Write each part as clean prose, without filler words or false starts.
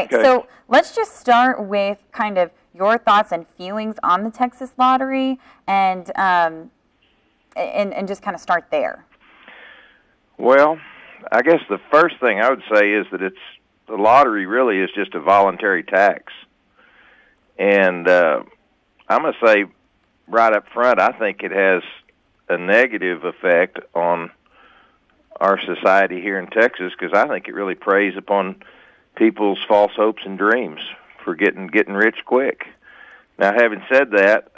Okay. So let's just start with kind of your thoughts and feelings on the Texas lottery, and just kind of start there. Well, I guess the first thing I would say is that the lottery really is just a voluntary tax. And I'm going to say right up front, I think it has a negative effect on our society here in Texas, because I think it really preys upon people's false hopes and dreams for getting rich quick. Now, having said that,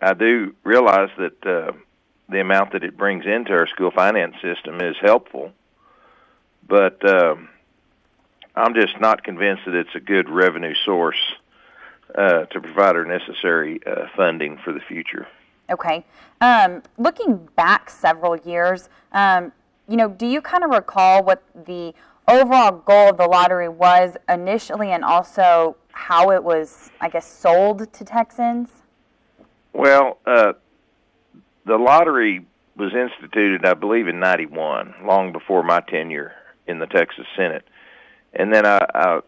I do realize that the amount that it brings into our school finance system is helpful, but I'm just not convinced that it's a good revenue source to provide our necessary funding for the future. Okay. Looking back several years, do you kind of recall what the overall goal of the lottery was initially, and also how it was, I guess, sold to Texans? Well, the lottery was instituted, I believe, in '91, long before my tenure in the Texas Senate. And then I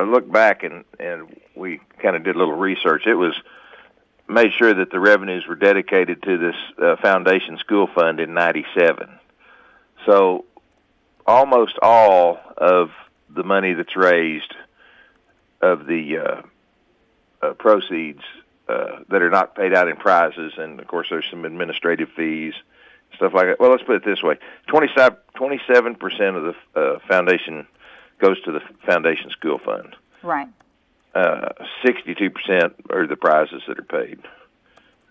looked back and we kind of did a little research. It was made sure that the revenues were dedicated to this foundation school fund in '97. So almost all of the money that's raised of the proceeds that are not paid out in prizes, and of course there's some administrative fees, stuff like that. Well, let's put it this way: 27% of the foundation goes to the foundation school fund. Right. 62% are the prizes that are paid.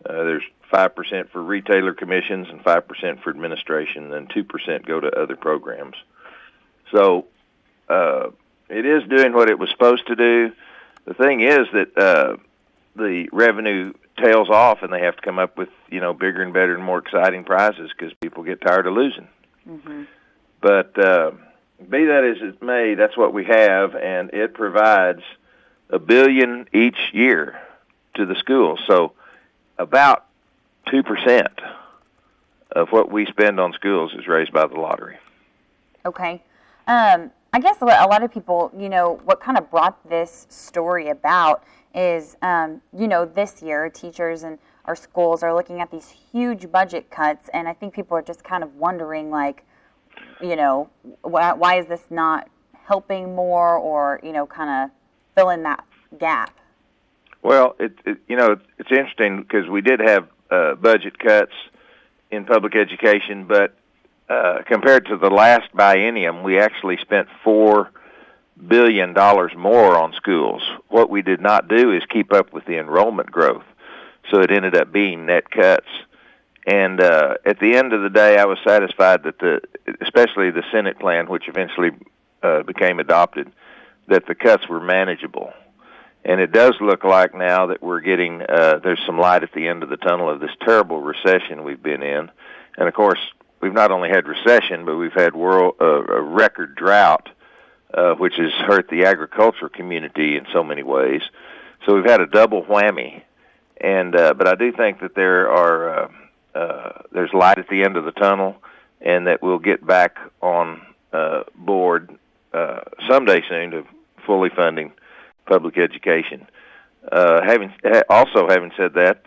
There's 5% for retailer commissions and 5% for administration, and 2% go to other programs. So it is doing what it was supposed to do. The thing is that the revenue tails off, and they have to come up with bigger and better and more exciting prizes because people get tired of losing. Mm-hmm. But be that as it may, that's what we have, and it provides $1 billion each year to the schools. So about 2% of what we spend on schools is raised by the lottery. Okay. I guess a lot of people, what kind of brought this story about is, this year teachers and our schools are looking at these huge budget cuts, and I think people are just kind of wondering, like, why is this not helping more, or, kind of fill in that gap? Well, it's interesting because we did have budget cuts in public education, but compared to the last biennium, we actually spent $4 billion more on schools. What we did not do is keep up with the enrollment growth, so it ended up being net cuts. And at the end of the day, I was satisfied that especially the Senate plan, which eventually became adopted, that the cuts were manageable. And it does look like now that we're getting, there's some light at the end of the tunnel of this terrible recession we've been in. And of course, we've not only had recession, but we've had a record drought, which has hurt the agriculture community in so many ways. So we've had a double whammy. And but I do think that there's light at the end of the tunnel, and that we'll get back on board someday soon to fully funding public education. Having said that,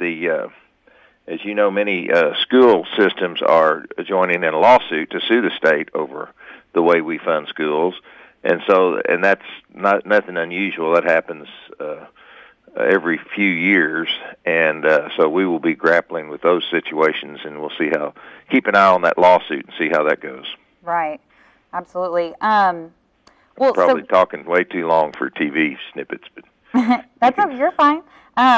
as you know, many school systems are joining in a lawsuit to sue the state over the way we fund schools, and that's nothing unusual. That happens every few years, and so we will be grappling with those situations, and we'll keep an eye on that lawsuit and see how that goes. Right, absolutely. Probably talking way too long for TV snippets, but that's okay. You're fine.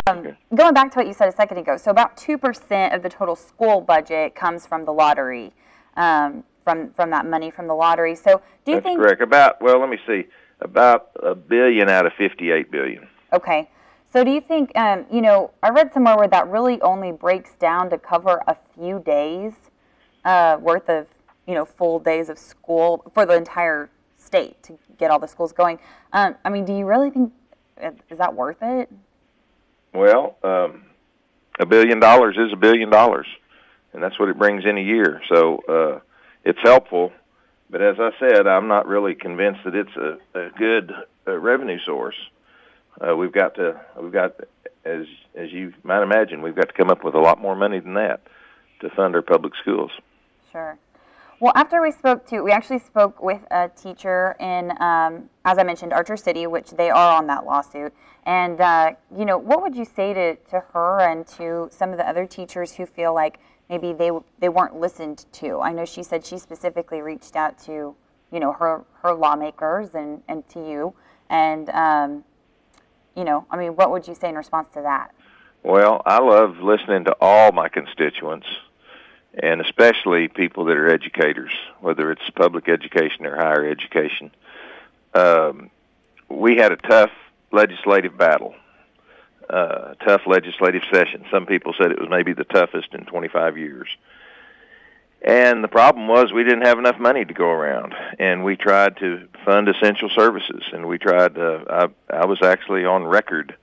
Okay. Going back to what you said a second ago, so about 2% of the total school budget comes from the lottery, from that money from the lottery. So do you think that's correct? Let me see, about $1 billion out of $58 billion. Okay. So do you think, I read somewhere where that really only breaks down to cover a few days worth of, full days of school for the entire state to get all the schools going. Do you really think, is that worth it? Well, $1 billion is $1 billion, and that's what it brings in a year. So it's helpful, but as I said, I'm not really convinced that it's a good revenue source. We've got, as you might imagine, we've got to come up with a lot more money than that to fund our public schools. Sure. Well, after we actually spoke with a teacher in, as I mentioned, Archer City, which they are on that lawsuit. And, what would you say to her and to some of the other teachers who feel like maybe they weren't listened to? I know she said she specifically reached out to, her lawmakers and to you. And, what would you say in response to that? Well, I love listening to all my constituents, and especially people that are educators, whether it's public education or higher education. We had a tough legislative battle, tough legislative session. Some people said it was maybe the toughest in 25 years. And the problem was we didn't have enough money to go around, and we tried to fund essential services, and we tried I was actually on record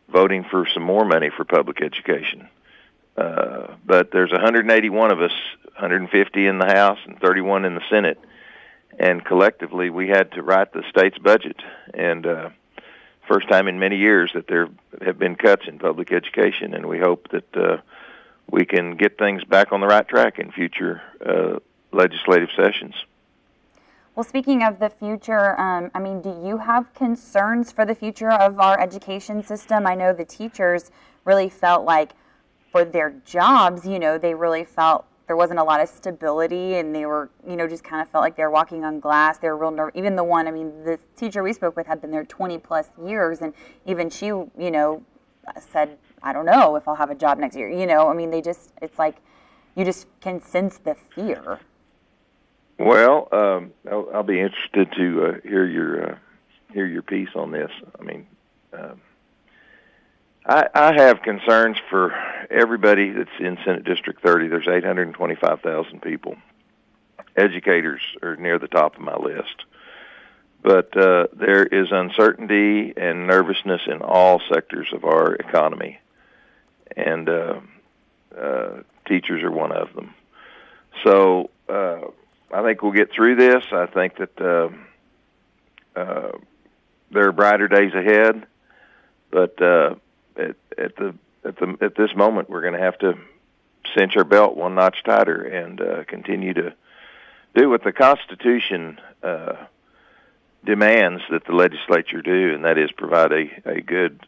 voting for some more money for public education. But there's 181 of us, 150 in the House and 31 in the Senate, and collectively we had to write the state's budget. And first time in many years that there have been cuts in public education, and we hope that we can get things back on the right track in future legislative sessions. Well, speaking of the future, do you have concerns for the future of our education system? I know the teachers really felt like for their jobs, they really felt there wasn't a lot of stability, and they were, just kind of felt like they were walking on glass. They were real nervous. Even the one, the teacher we spoke with had been there 20 plus years, and even she, said, I don't know if I'll have a job next year. It's like you just can sense the fear. Well, I'll be interested to hear your piece on this. I have concerns for everybody that's in Senate District 30. There's 825,000 people. Educators are near the top of my list. But there is uncertainty and nervousness in all sectors of our economy, and teachers are one of them. So I think we'll get through this. I think that there are brighter days ahead, but at this moment, we're going to have to cinch our belt one notch tighter and continue to do what the Constitution demands that the legislature do, and that is provide a good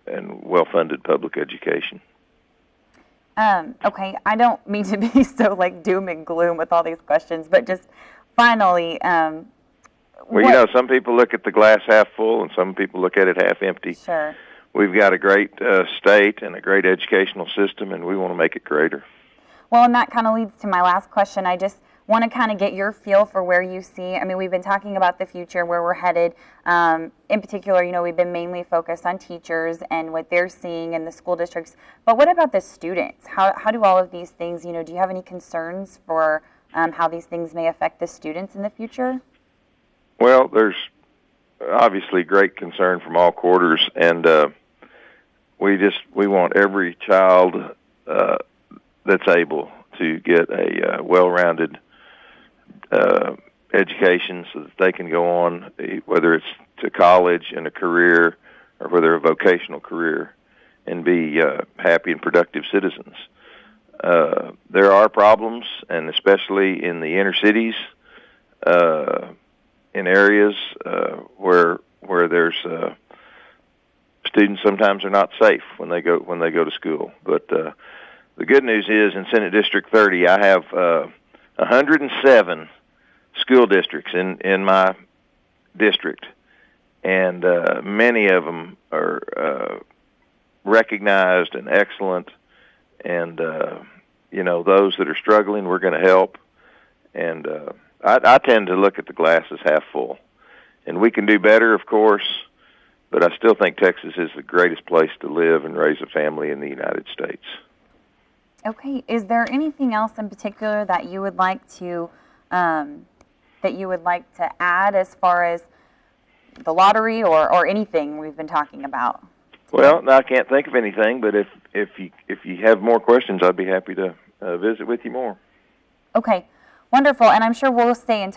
and well-funded public education. Okay, I don't mean to be so doom and gloom with all these questions, but just finally, some people look at the glass half full, and some people look at it half empty. Sure. We've got a great state and a great educational system, and we want to make it greater. Well, and that kind of leads to my last question. I just want to kind of get your feel for where you see. We've been talking about the future, where we're headed. In particular, we've been mainly focused on teachers and what they're seeing in the school districts. But what about the students? How do all of these things, do you have any concerns for how these things may affect the students in the future? Well, there's obviously great concern from all quarters, and we want every child that's able to get a well-rounded education so that they can go on, whether it's to college and a career or whether a vocational career, and be happy and productive citizens. There are problems, and especially in the inner cities, in areas where there's students sometimes are not safe when they go to school. But the good news is in Senate District 30, I have 107 school districts in my district, and many of them are recognized and excellent. And those that are struggling, we're going to help. And I tend to look at the glass as half full, and we can do better, of course. But I still think Texas is the greatest place to live and raise a family in the United States. Okay. Is there anything else in particular that you would like to add as far as the lottery or anything we've been talking about? Well, I can't think of anything, but if you have more questions, I'd be happy to visit with you more. Okay. Wonderful. And I'm sure we'll stay in touch.